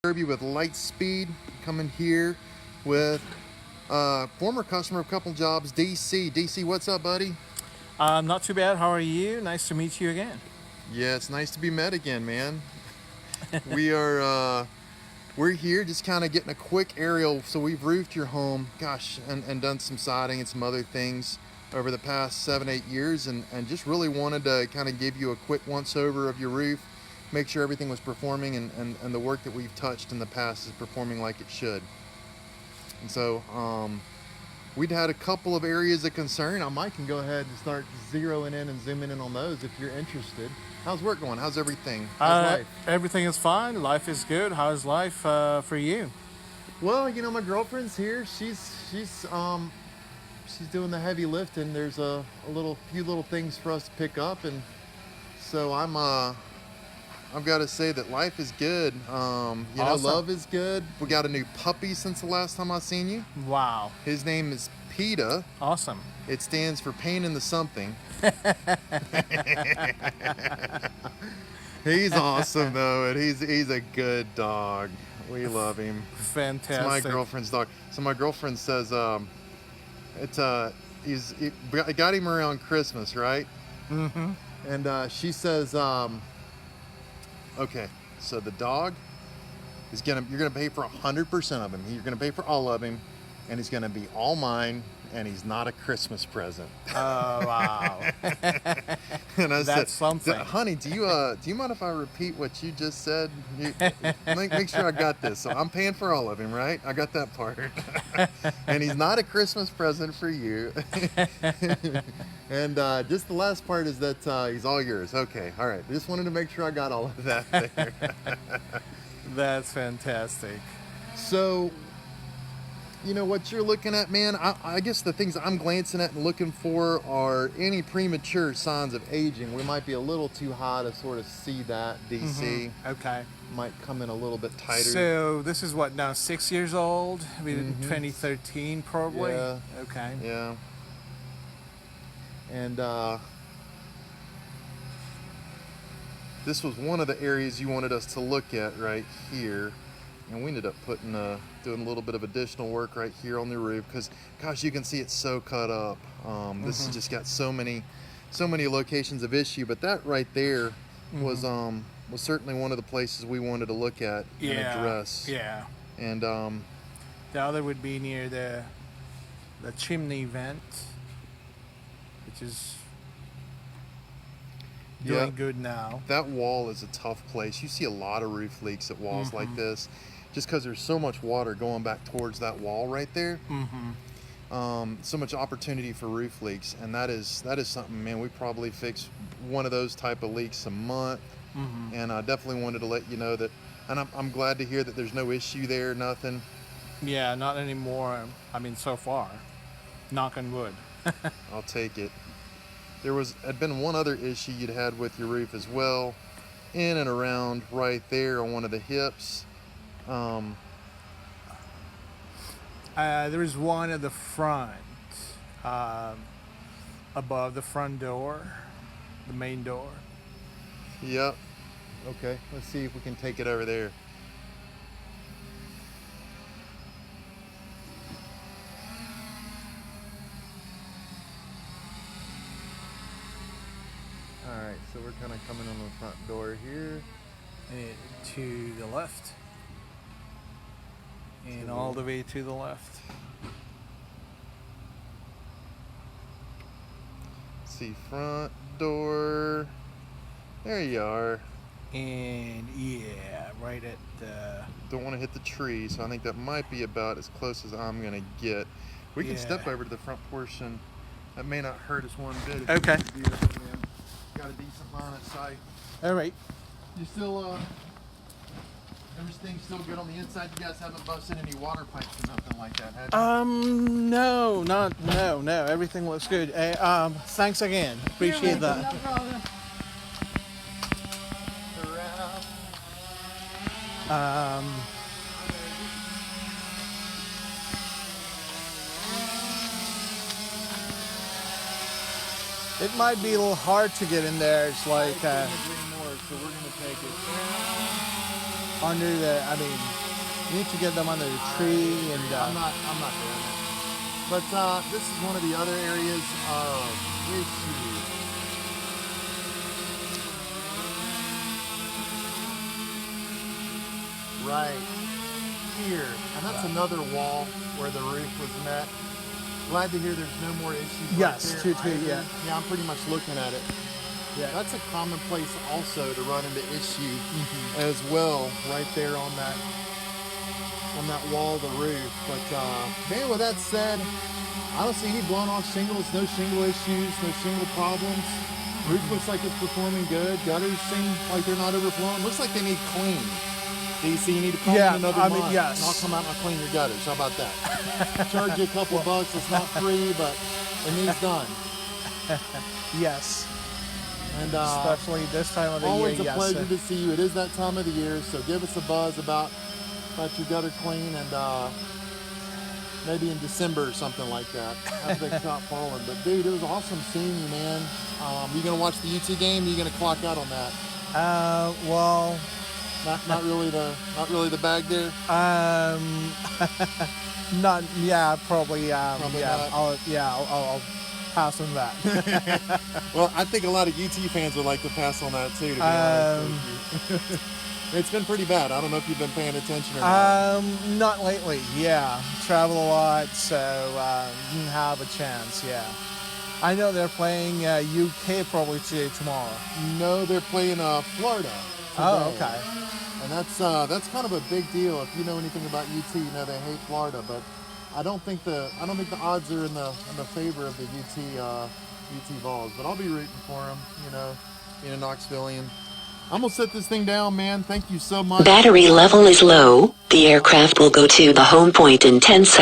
Kirby with Litespeed, coming here with former customer of a couple jobs, DC. DC, what's up, buddy? Not too bad. How are you? Nice to meet you again. Yeah, it's nice to be met again, man. We're here just kind of getting a quick aerial. So we've roofed your home, gosh, and done some siding and some other things over the past 7-8 years, and just really wanted to kind of give you a quick once over of your roof, make sure everything was performing and the work that we've touched in the past is performing like it should. And so we'd had a couple of areas of concern. I might can go ahead and start zeroing in and zooming in on those if you're interested. How's work going? How's everything? How's life? Everything is fine. Life is good. How's life for you? Well, you know, my girlfriend's here. She's doing the heavy lifting. There's a few little things for us to pick up, and so I've got to say that life is good. Awesome. Love is good. We got a new puppy since the last time I seen you. Wow. His name is PETA. Awesome. It stands for pain in the something. He's awesome though, and he's a good dog. We love him. Fantastic. It's my girlfriend's dog. So my girlfriend says I got him around Christmas, right? Mm-hmm. And she says, okay, so the dog is you're gonna pay for 100% of him. You're gonna pay for all of him, and he's gonna be all mine, and he's not a Christmas present. Oh, wow. And I That's something. honey, do you mind if I repeat what you just said? Make sure I got this. So I'm paying for all of him, right? I got that part. And he's not a Christmas present for you. And just the last part is that he's all yours. Okay, all right. Just wanted to make sure I got all of that there. That's fantastic. So, you know what you're looking at, man? I guess the things I'm glancing at and looking for are any premature signs of aging. We might be a little too high to sort of see that, DC. Mm-hmm. Okay. Might come in a little bit tighter. So this is what now, 6 years old? 2013 probably? Yeah. Okay. Yeah. And this was one of the areas you wanted us to look at right here. And we ended up doing a little bit of additional work right here on the roof because, gosh, you can see it's so cut up. This has just got so many locations of issue. But that right there was certainly one of the places we wanted to look at and address. Yeah. And the other would be near the chimney vent, which is doing good now. That wall is a tough place. You see a lot of roof leaks at walls like this, just because there's so much water going back towards that wall right there. So much opportunity for roof leaks, and that is something, man. We probably fix one of those type of leaks a month, and I definitely wanted to let you know that. And I'm glad to hear that there's no issue there, nothing. Yeah, not anymore. I mean, so far, knock on wood. I'll take it. There had been one other issue you'd had with your roof as well, in and around right there on one of the hips. There is one at the front, above the front door, the main door. Yep. Okay, let's see if we can take it over there. Alright, so we're kind of coming on the front door here. And to the left. And all the way to the left. See, front door. There you are. And yeah, right at the... Don't want to hit the tree, so I think that might be about as close as I'm going to get. We can step over to the front portion. That may not hurt us one bit. Okay. Got a decent line of sight. All right. You still, everything's still good on the inside? You guys haven't busted any water pipes or nothing like that, have you? No. Everything looks good. Thanks again. Appreciate that. No problem. It might be a little hard to get in there. It's like more, so we're gonna take it. under the. I mean, you need to get them under the tree, and I'm not doing it. But this is one of the other areas of issue. Right here, and that's another wall where the roof was met. Glad to hear there's no more issues. Yes, right there yeah. Yeah, I'm pretty much looking at it. Yeah, That's a common place also to run into issue as well, right there on that wall of the roof. But man, with that said, I don't see any blown off shingles, no shingle issues, no shingle problems. Roof looks like it's performing good. Gutters seem like they're not overflowing. Looks like they need clean. DC, you need to call in another month, yes. and I'll come out and I'll clean your gutters. How about that? Charge you a couple bucks. It's not free, but it needs done. Yes. And especially this time of the year. Always a pleasure to see you. It is that time of the year, so give us a buzz about your gutter clean, and maybe in December or something like that. After they stop falling. But dude, it was awesome seeing you, man. You gonna watch the UT game? Or you gonna clock out on that? Well. Not really the bag there. Not. Yeah, probably. Probably yeah. not. I'll pass on that. Well, I think a lot of UT fans would like to pass on that too. To be honest with you. It's been pretty bad. I don't know if you've been paying attention or not. Not lately. Yeah, travel a lot, so didn't have a chance. Yeah. I know they're playing UK probably tomorrow. No, they're playing Florida today. Oh, okay. And that's kind of a big deal. If you know anything about UT, you know they hate Florida, but I don't think the odds are in the favor of the UT Vols. But I'll be rooting for them. You know, being a Knoxvillian. I'm gonna set this thing down, man. Thank you so much. Battery level is low. The aircraft will go to the home point in 10 seconds.